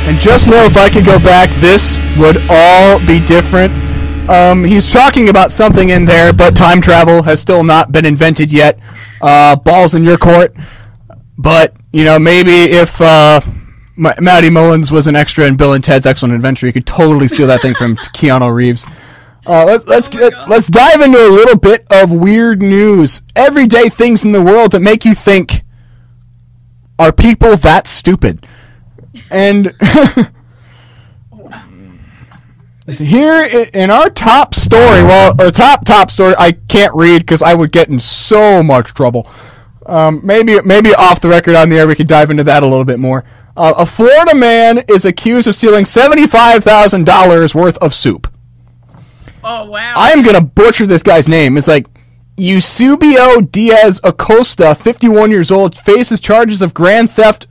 And just know if I could go back, this would all be different. He's talking about something in there, but time travel has still not been invented yet. Ball's in your court. But, you know, maybe if Matty Mullins was an extra in Bill and Ted's Excellent Adventure, he could totally steal that thing from Keanu Reeves. Let's dive into a little bit of weird news. Everyday things in the world that make you think, are people that stupid? And here in our top story, well, the top story I can't read because I would get in so much trouble. Maybe off the record on the air we could dive into that a little bit more. A Florida man is accused of stealing $75,000 worth of soup. Oh, wow. I'm going to butcher this guy's name. It's like Eusebio Diaz Acosta, 51 years old, faces charges of grand theft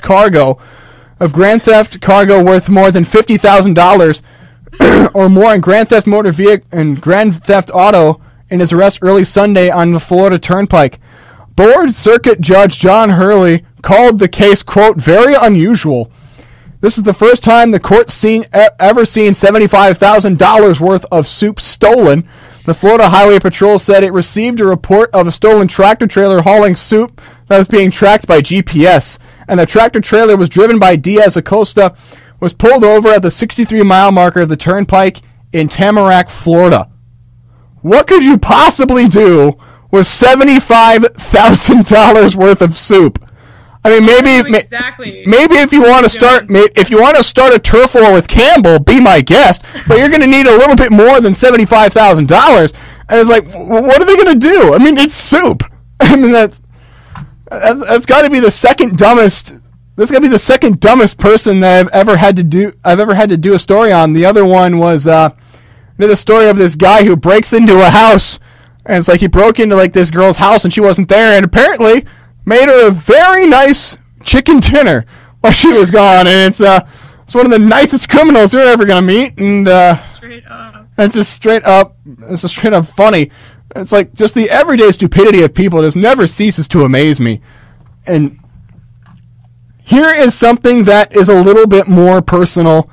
cargo worth more than $50,000 or more in grand theft motor vehicle and grand theft auto in his arrest early Sunday on the Florida Turnpike. Board Circuit Judge John Hurley called the case, quote, very unusual. This is the first time the court's ever seen $75,000 worth of soup stolen. The Florida Highway Patrol said it received a report of a stolen tractor trailer hauling soup that was being tracked by GPS, and the tractor trailer was driven by Diaz Acosta, was pulled over at the 63-mile marker of the Turnpike in Tamarack, Florida. What could you possibly do with $75,000 worth of soup? I mean, maybe if you want to start a turf war with Campbell, be my guest. But you're going to need a little bit more than $75,000. And it's like, what are they going to do? I mean, it's soup. I mean, that's got to be the second dumbest. This got to be the second dumbest person that I've ever had to do a story on. The other one was the story of this guy who breaks into a house, and it's like he broke into like this girl's house and she wasn't there, and apparently made her a very nice chicken dinner while she was gone, and it's one of the nicest criminals you're ever gonna meet, and straight up. It's just straight up funny. It's like just the everyday stupidity of people just never ceases to amaze me. And here is something that is a little bit more personal.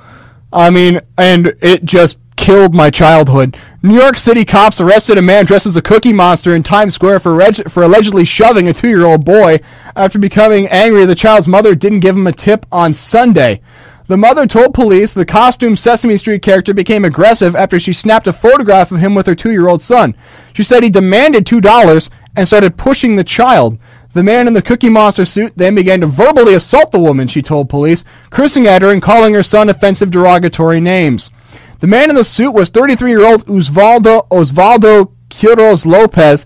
I mean, and it just killed my childhood. New York City cops arrested a man dressed as a Cookie Monster in Times Square for allegedly shoving a 2-year-old boy after becoming angry the child's mother didn't give him a tip on Sunday. The mother told police the costumed Sesame Street character became aggressive after she snapped a photograph of him with her 2-year-old son. She said he demanded $2 and started pushing the child. The man in the Cookie Monster suit then began to verbally assault the woman, she told police, cursing at her and calling her son offensive derogatory names. The man in the suit was 33-year-old Osvaldo Quiroz Lopez,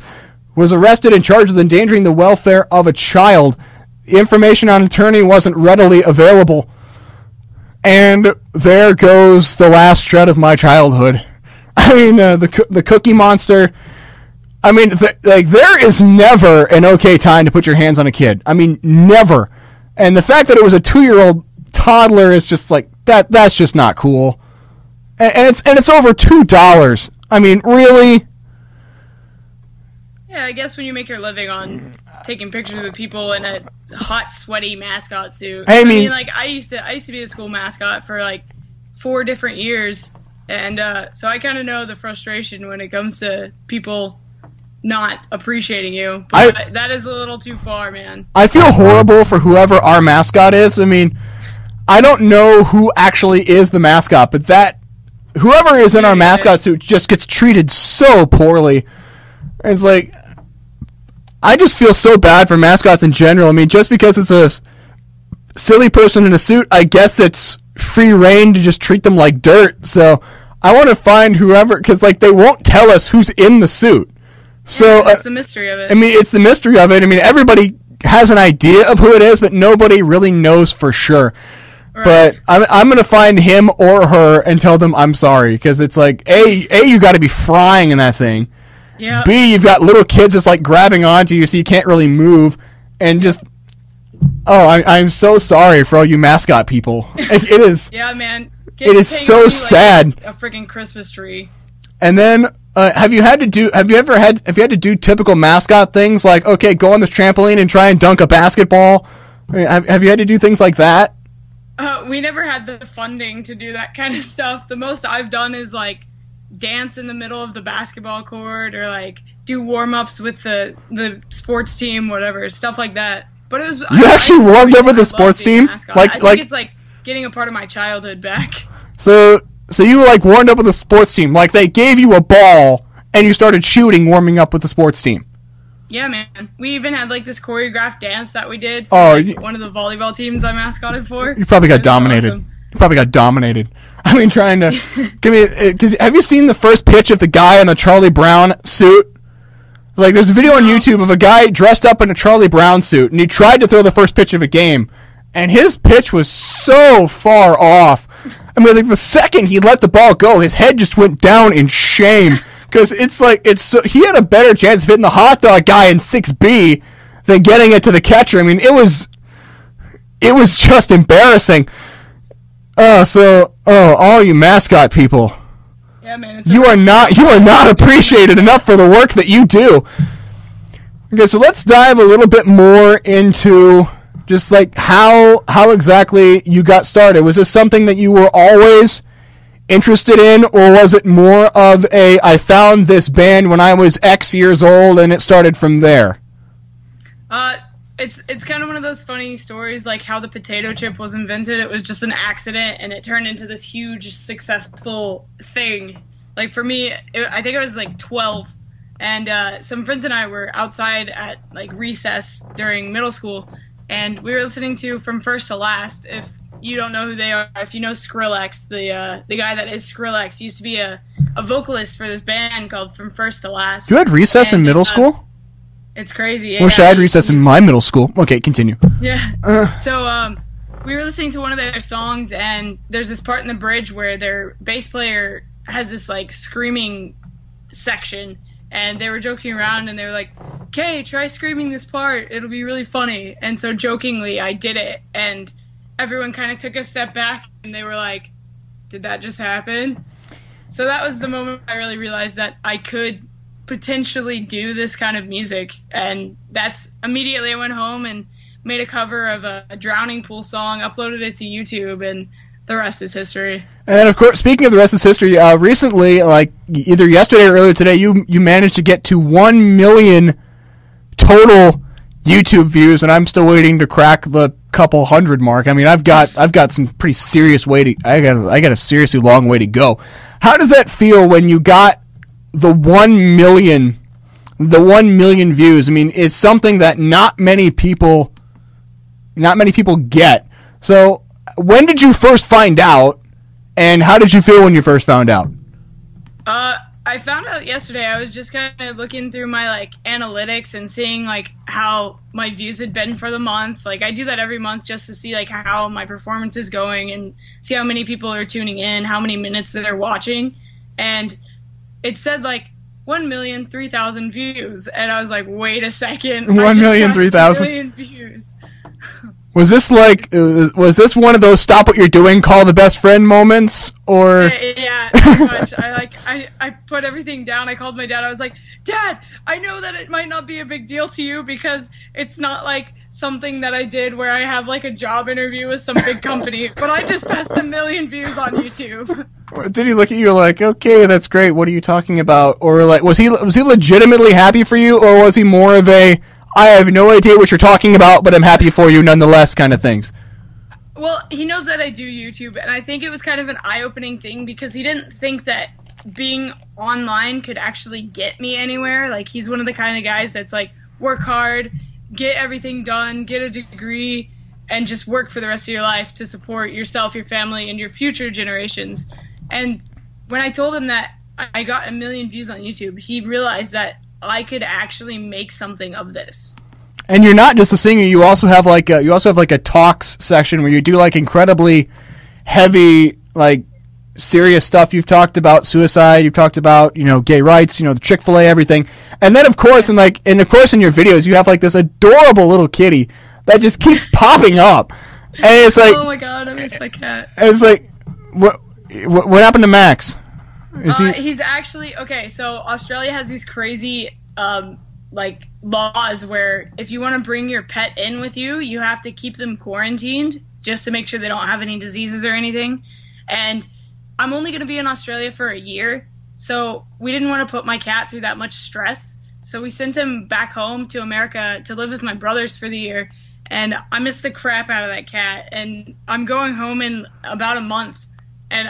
was arrested and charged with endangering the welfare of a child. Information on attorney wasn't readily available. And there goes the last shred of my childhood. I mean, the Cookie Monster. I mean, there is never an okay time to put your hands on a kid. I mean, never. And the fact that it was a 2-year-old toddler is just like that's just not cool. And it's over $2. I mean, really? Yeah, I guess when you make your living on taking pictures with people in a hot, sweaty mascot suit. I mean, like I used to be the school mascot for like 4 different years, and so I kind of know the frustration when it comes to people not appreciating you. But that is a little too far, man. I feel horrible for whoever our mascot is. I mean, I don't know who actually is the mascot, but whoever is in our mascot suit just gets treated so poorly. It's like, I just feel so bad for mascots in general. I mean, just because it's a silly person in a suit, I guess it's free reign to just treat them like dirt. So I want to find whoever, because like they won't tell us who's in the suit. So that's the mystery of it. I mean, it's the mystery of it. I mean, everybody has an idea of who it is, but nobody really knows for sure. Right. But I'm going to find him or her and tell them I'm sorry, because it's like, A, you got to be frying in that thing. Yeah. B, you've got little kids just like grabbing onto you so you can't really move. And just, I'm so sorry for all you mascot people. It is. Yeah, man. It is so sad. Like a freaking Christmas tree. And then, have you had to do typical mascot things like, okay, go on this trampoline and try and dunk a basketball? I mean, have you had to do things like that? We never had the funding to do that kind of stuff. The most I've done is like dance in the middle of the basketball court, or like do warm-ups with the sports team, whatever, stuff like that. But it was you actually warmed up with the sports team? I think it's like getting a part of my childhood back. So you like warmed up with the sports team, like they gave you a ball and you started shooting, warming up with the sports team. Yeah, man. We even had like this choreographed dance that we did for one of the volleyball teams I mascotted for. You probably got dominated. Awesome. You probably got dominated. I mean, trying to give me, because have you seen the first pitch of the guy in the Charlie Brown suit? Like, there's a video on YouTube of a guy dressed up in a Charlie Brown suit, and he tried to throw the first pitch of a game, and his pitch was so far off. I mean, like, the second he let the ball go, his head just went down in shame, because he had a better chance of hitting the hot dog guy in 6B than getting it to the catcher. I mean, it was just embarrassing. All you mascot people. Yeah, man, you are not appreciated enough for the work that you do. Okay, so let's dive a little bit more into just like how exactly you got started. Was this something that you were always interested in, or was it more of I found this band when I was X years old and it started from there? It's kind of one of those funny stories, like how the potato chip was invented. It was just an accident, and it turned into this huge, successful thing. Like, for me, I think I was, like, 12, and some friends and I were outside at, like, recess during middle school, and we were listening to From First to Last. If you don't know who they are, if you know Skrillex, the guy that is Skrillex, used to be a vocalist for this band called From First to Last. You had recess in middle school? It's crazy. Yeah, wish I had recess in my middle school. Okay, continue. Yeah. So we were listening to one of their songs, and there's this part in the bridge where their bass player has this like screaming section, and they were joking around, and they were like, "Okay, try screaming this part. It'll be really funny." And so jokingly, I did it, and everyone kind of took a step back, and they were like, "Did that just happen?" So that was the moment I really realized that I could potentially do this kind of music, and that's immediately I went home and made a cover of a Drowning Pool song, uploaded it to YouTube, and the rest is history. And of course, speaking of the rest is history, recently, like either yesterday or earlier today, you managed to get to 1 million total YouTube views, and I'm still waiting to crack the couple hundred mark. I mean, I've got some pretty serious I got a seriously long way to go. How does that feel when you got the 1 million views? I mean, it's something that not many people get. So, when did you first find out, and how did you feel when you first found out? I found out yesterday. I was just kind of looking through my like analytics and seeing like how my views had been for the month. Like, I do that every month just to see like how my performance is going and see how many people are tuning in, how many minutes they're watching, and it said like 1,003,000 views, and I was like, wait a second, 1,003,000 views. Was this one of those stop what you're doing, call the best friend moments, or? Yeah, pretty much. I put everything down. I called my dad. I was like, Dad, I know that it might not be a big deal to you because it's not like something that I did where I have like a job interview with some big company, but I just passed 1 million views on YouTube. Did he look at you like, okay, that's great, what are you talking about? Or like, was he legitimately happy for you, or was he more of a, I have no idea what you're talking about, but I'm happy for you nonetheless kind of things? Well, he knows that I do YouTube, and I think it was kind of an eye-opening thing because he didn't think that being online could actually get me anywhere. Like, he's one of the kind of guys that's like, work hard, get everything done, get a degree, and just work for the rest of your life to support yourself, your family, and your future generations. And when I told him that I got 1 million views on YouTube, he realized that I could actually make something of this. And you're not just a singer; you also have like a talks section where you do like incredibly heavy, like serious stuff. You've talked about suicide, you've talked about gay rights, the Chick-fil-A, everything. And then of course, in your videos, you have like this adorable little kitty that just keeps popping up, and it's like, oh my god, I miss my cat. It's like, what happened to Max? He's actually okay. So Australia has these crazy like laws where if you want to bring your pet in with you, you have to keep them quarantined just to make sure they don't have any diseases or anything. And I'm only going to be in Australia for a year, so we didn't want to put my cat through that much stress. So we sent him back home to America to live with my brothers for the year. And I missed the crap out of that cat. And I'm going home in about a month. And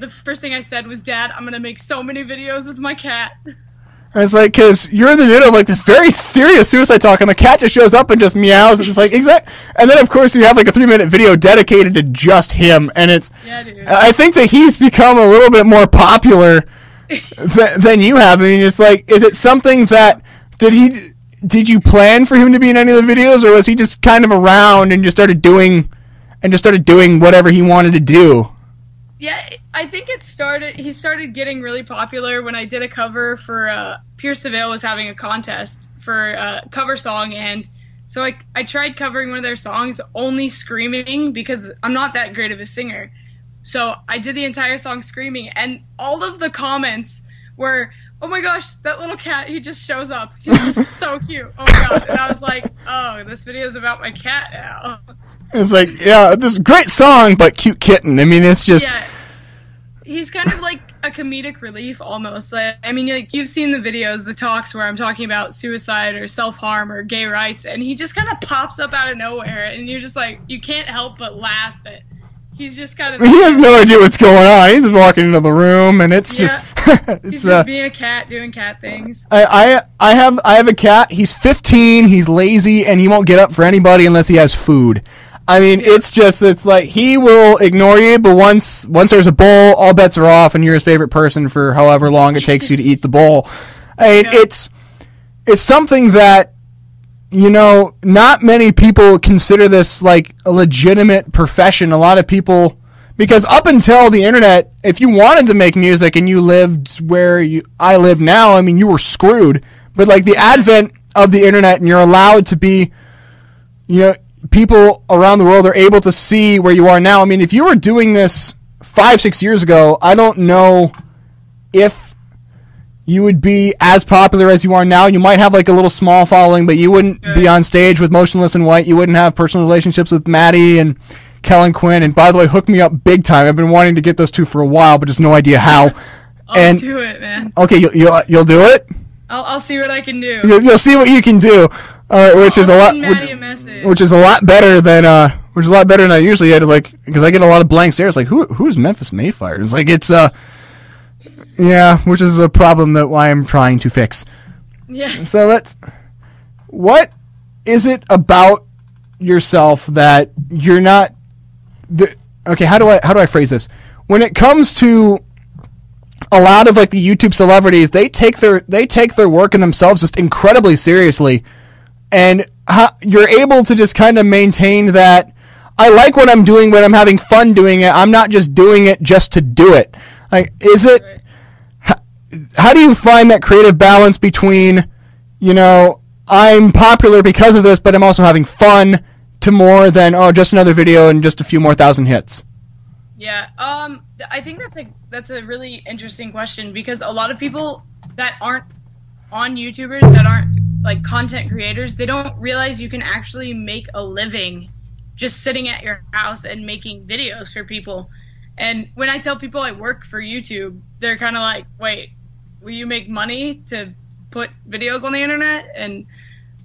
the first thing I said was, Dad, I'm going to make so many videos with my cat. It's like, because you're in the middle of like this very serious suicide talk, and the cat just shows up and just meows, and it's like, exact. And then, of course, you have like a 3-minute video dedicated to just him, and it's. Yeah, dude. I think that he's become a little bit more popular than you have. I mean, it's like, is it something that did you plan for him to be in any of the videos, or was he just kind of around and just started doing whatever he wanted to do? Yeah, I think he started getting really popular when I did a cover for, Pierce the Veil was having a contest for a cover song, and so I tried covering one of their songs only screaming, because I'm not that great of a singer. So I did the entire song screaming, and all of the comments were, oh my gosh, that little cat, he just shows up. He's just so cute. Oh my god. And I was like, oh, this video is about my cat now. It's like, yeah, this is a great song, but cute kitten. I mean, it's just... Yeah. He's kind of like a comedic relief almost. I mean, like, you've seen the videos, the talks where I'm talking about suicide or self-harm or gay rights, and he just kind of pops up out of nowhere, and you're just like, you can't help but laugh at. He's just kind of... He has no idea what's going on. He's just walking into the room, and it's just... He's just being a cat, doing cat things. I have a cat. He's 15, he's lazy, and he won't get up for anybody unless he has food. I mean, it's like he will ignore you, but once there's a bowl, all bets are off, and you're his favorite person for however long it takes you to eat the bowl. I mean, it's something that, you know, not many people consider this like a legitimate profession. A lot of people, because up until the internet, if you wanted to make music and you lived where I live now, I mean, you were screwed. But like the advent of the internet, and you're allowed to be, you know, people around the world are able to see where you are now. I mean, if you were doing this 5-6 years ago, I don't know if you would be as popular as you are now. You might have like a little small following, but you wouldn't be on stage with Motionless in White. You wouldn't have personal relationships with Maddie and Kellen Quinn. And by the way, hook me up big time. I've been wanting to get those two for a while, but just no idea how. I'll do it, man. Okay, you'll do it? I'll see what I can do. You'll see what you can do. Which is a lot better than I usually get. Is like, because I get a lot of blank stares. Like, who's Memphis Mayfire? It's like, it's yeah, which is a problem that I am trying to fix. Yeah. So what is it about yourself that you're not? Okay, how do I phrase this? When it comes to a lot of like the YouTube celebrities, they take their work and themselves just incredibly seriously. And you're able to just kind of maintain that I like what I'm doing, but I'm having fun doing it. I'm not just doing it just to do it. Like, is it? How do you find that creative balance between, you know, I'm popular because of this, but I'm also having fun, to more than, oh, just another video and just a few more thousand hits? Yeah, I think that's a really interesting question, because a lot of people that aren't on YouTubers, that aren't like content creators, they don't realize you can actually make a living just sitting at your house and making videos for people. And when I tell people I work for YouTube, they're kind of like, wait, will you make money to put videos on the internet? And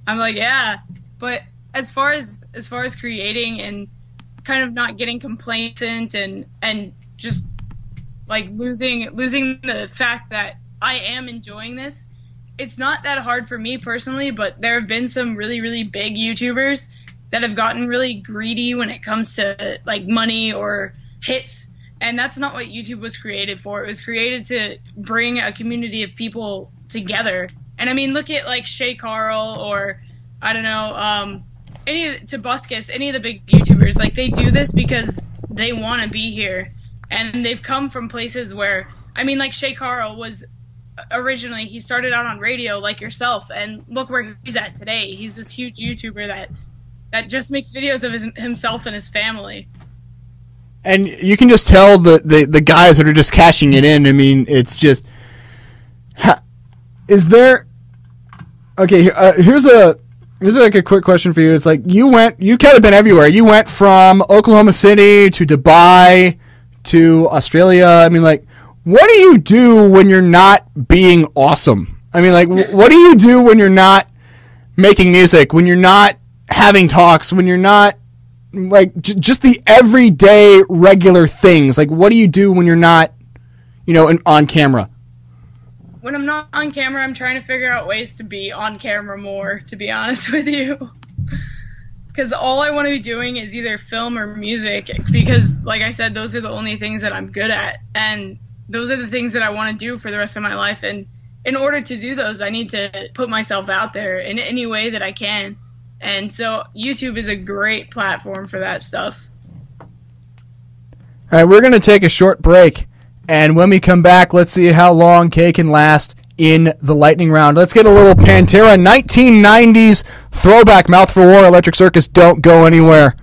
I'm like, yeah. But as far as creating and kind of not getting complacent and just like losing the fact that I am enjoying this, it's not that hard for me personally, but there have been some really, really big YouTubers that have gotten really greedy when it comes to like money or hits, and that's not what YouTube was created for. It was created to bring a community of people together. And I mean, look at like Shay Carl, or I don't know, Tobuscus, any of the big YouTubers. Like, they do this because they want to be here, and they've come from places where, I mean, like Shay Carl was originally, he started out on radio like yourself, and look where he's at today. He's this huge YouTuber that just makes videos of himself and his family. And you can just tell the guys that are just cashing it in. I mean, it's just, is there, okay, here's Here's like a quick question for you. It's like you kind of been everywhere. You went from Oklahoma City to Dubai to Australia. I mean, like, what do you do when you're not being awesome? I mean, like, what do you do when you're not making music, when you're not having talks, when you're not, like, just the everyday regular things? Like, what do you do when you're not, on camera? When I'm not on camera, I'm trying to figure out ways to be on camera more, to be honest with you. Because all I want to be doing is either film or music, because, like I said, those are the only things that I'm good at, and those are the things that I want to do for the rest of my life. And in order to do those, I need to put myself out there in any way that I can. And so YouTube is a great platform for that stuff. All right, we're going to take a short break. And when we come back, let's see how long Kay can last in the lightning round. Let's get a little Pantera 1990s throwback. Mouth for War, Electric Circus. Don't go anywhere.